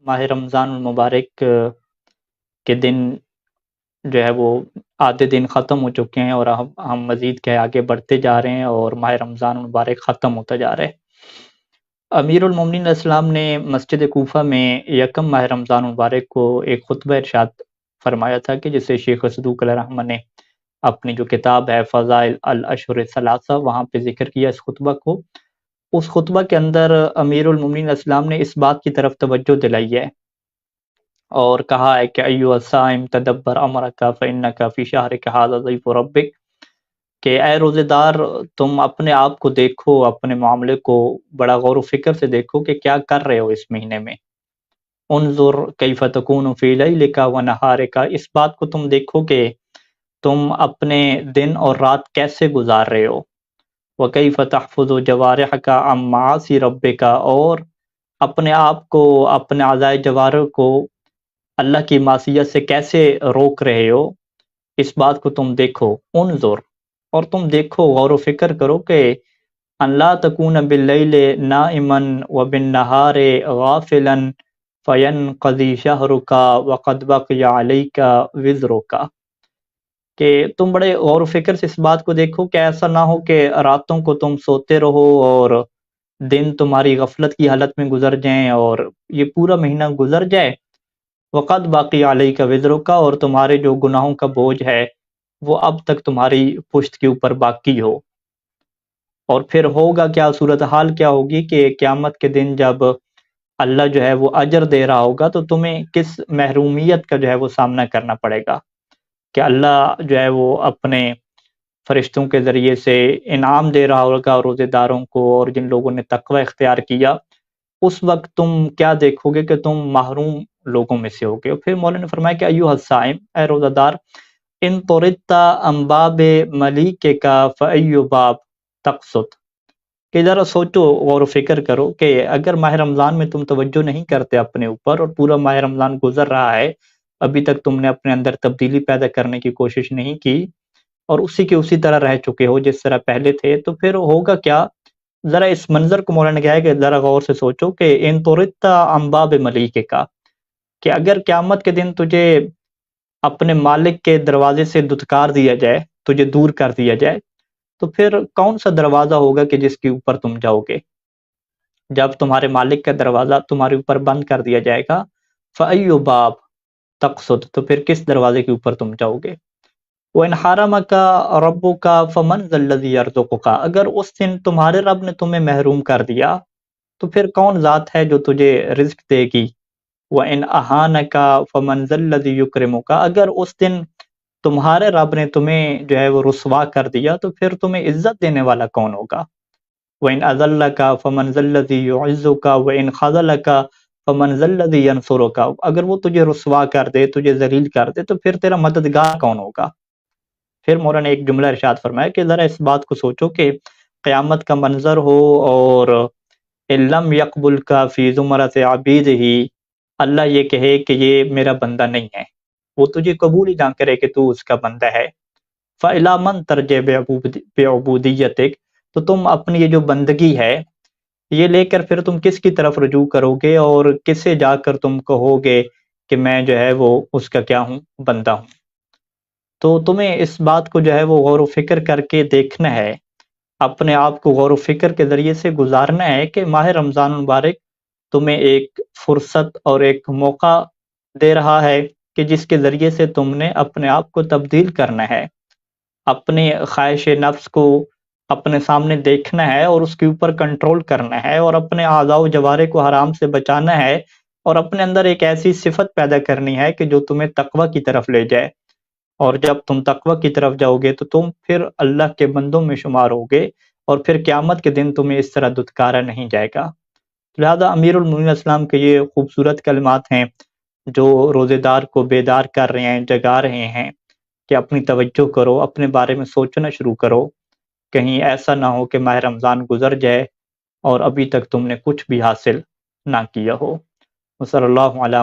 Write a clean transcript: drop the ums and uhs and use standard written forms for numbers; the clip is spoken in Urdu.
ماہ رمضان المبارک کے دن جو ہے وہ آدھے دن ختم ہو چکے ہیں، اور ہم مزید کیا ہے آگے بڑھتے جا رہے ہیں، اور ماہ رمضان المبارک ختم ہوتا جا رہا ہے۔ امیر المومنین علیہ السلام نے مسجد کوفہ میں یکم ماہ رمضان المبارک کو ایک خطبہ ارشاد فرمایا تھا، کہ جسے شیخ صدوق علیہ رحمہ نے اپنی جو کتاب ہے فضائل الاشہر الثلاثہ وہاں پہ ذکر کیا اس خطبہ کو۔ اس خطبہ کے اندر امیر المومنین علیہ السلام نے اس بات کی طرف توجہ دلائی ہے اور کہا ہے کہ ایھا الصائم تدبر امرک فانک فی شہرک ھذا ضیف ربک، کہ اے روزے دار تم اپنے آپ کو دیکھو، اپنے معاملے کو بڑا غور و فکر سے دیکھو کہ کیا کر رہے ہو اس مہینے میں۔ انظر کیف تکون فی لیلک و نہارک، اس بات کو تم دیکھو کہ تم اپنے دن اور رات کیسے گزار رہے ہو۔ وکیف تحفظ جوارحک عن معاصی ربک، اور اپنے آپ کو، اپنے اعضائے جوارح کو اللہ کی معصیت سے کیسے روک رہے ہو، اس بات کو تم دیکھو۔ انظر، اور تم دیکھو، غور و فکر کرو کہ ان لا تکون باللیل نائما وبالنہار غافلا فینقضی شہرک وقد بقی علیک وزرک، کہ تم بڑے غور و فکر سے اس بات کو دیکھو کہ ایسا نہ ہو کہ راتوں کو تم سوتے رہو اور دن تمہاری غفلت کی حالت میں گزر جائیں اور یہ پورا مہینہ گزر جائے۔ وقد باقی علیہ کا وزرک، اور تمہارے جو گناہوں کا بوجھ ہے وہ اب تک تمہاری پشت کے اوپر باقی ہو۔ اور پھر ہوگا کیا، صورتحال کیا ہوگی کہ قیامت کے دن جب اللہ جو ہے وہ اجر دے رہا ہوگا تو تمہیں کس محرومیت کا جو ہے وہ سامنا کرنا پڑے گا، کہ اللہ جو ہے وہ اپنے فرشتوں کے ذریعے سے انعام دے رہا ہوگا روزے داروں کو، اور جن لوگوں نے تقوی اختیار کیا، اس وقت تم کیا دیکھو گے کہ تم محروم لوگوں میں سے ہوگے۔ پھر مولا نے فرمایا کہ ایھا الصائم، اے روزہ دار، ان طردت عن باب ملیکک فای باب تقصد، کہ ذرا سوچو، غور و فکر کرو کہ اگر ماہ رمضان میں تم توجہ نہیں کرتے اپنے اوپر، اور پورا ماہ رمضان گزر رہا ہے، ابھی تک تم نے اپنے اندر تبدیلی پیدا کرنے کی کوشش نہیں کی اور اسی کے اسی طرح رہ چکے ہو جس طرح پہلے تھے، تو پھر ہوگا کیا؟ ذرا اس منظر کو مولانا نے کہا ہے کہ ذرا غور سے سوچو کہ ان طردت عن باب ملیکک، کہ اگر قیامت کے دن تجھے اپنے مالک کے دروازے سے دھتکار دیا جائے، تجھے دور کر دیا جائے، تو پھر کون سا دروازہ ہوگا کہ جس کے اوپر تم جاؤ گے؟ جب تمہارے مالک کا دروازہ تمہارے اوپر بند کر دیا جائے گا، فَأَيُّ باب تقصد، تو پھر کس دروازے کے اوپر تم جاؤ گے؟ وَإِنْ حَرَمَكَ رَبُّكَ فَمَنْ ذَا الَّذِي يَرْزُقُكَ، اگر اس دن تمہارے رب نے تمہیں محروم کر دیا تو پھر کون ذات ہے جو تجھے رزق دے گی؟ وَإِنْ أَهَانَكَ فَمَنْ ذَا الَّذِي يُكْرِمُكَ، اگر اس دن تمہارے رب نے تمہیں جو ہے وہ رسوا کر دیا تو پھر تمہیں عزت دینے والا کون ہوگا؟ وَإِنْ أَذَلَّكَ فَمَنْ ذَا الَّذِي يُعِزُّكَ وَإِنْ خَذَلَكَ فَمَنْ ذَا الَّذِي يَنْصُرُكَ، اگر وہ تجھے رسوا کر دے، تجھے ذلیل کر دے، تو پھر تیرا مددگار کون ہوگا؟ پھر مولانا نے ایک جملہ ارشاد فرمایا کہ ذرا اس بات کو سوچو کہ قیامت کا منظر ہو اور إِن لَمْ يَقْبُلْكَ فِي زُمْرَةِ عَبِيدِهِ، اللہ یہ کہے کہ یہ میرا بندہ نہیں ہے، وہ تجھے قبول ہی نہ کرے کہ تو اس کا بندہ ہے۔ فَإِلَىٰ مَنْ تَرْجِعُ بِعُبُودِيَّتِكَ، تو تم اپنی یہ جو بندگی ہے یہ لے کر پھر تم کس کی طرف رجوع کرو گے، اور کسے جا کر تم کہو گے کہ میں جو ہے وہ اس کا کیا ہوں، بندہ ہوں؟ تو تمہیں اس بات کو جو ہے وہ غور و فکر کر کے دیکھنا ہے، اپنے آپ کو غور و فکر کے ذریعے سے گزارنا ہے کہ ماہ رمضان المبارک تمہیں ایک فرصت اور ایک موقع دے رہا ہے کہ جس کے ذریعے سے تم نے اپنے آپ کو تبدیل کرنا ہے، اپنے خواہش نفس کو اپنے سامنے دیکھنا ہے اور اس کے اوپر کنٹرول کرنا ہے، اور اپنے اعضاء و جوارح کو حرام سے بچانا ہے، اور اپنے اندر ایک ایسی صفت پیدا کرنی ہے کہ جو تمہیں تقوی کی طرف لے جائے۔ اور جب تم تقوی کی طرف جاؤ گے تو تم پھر اللہ کے بندوں میں شمار ہوگے، اور پھر قیامت کے دن تمہیں اس طرح دھتکارا نہیں جائے گا۔ لہذا امیر المومنین اسلام کے یہ خوبصورت کلمات ہیں جو روزے دار کو بیدار کر رہے ہیں، جگا رہے ہیں کہ اپنی توجہ کرو، اپنے بارے میں سوچنا شروع کرو، کہیں ایسا نہ ہو کہ ماہ رمضان گزر جائے اور ابھی تک تم نے کچھ بھی حاصل نہ کیا ہو۔ وصلی اللہ علیہ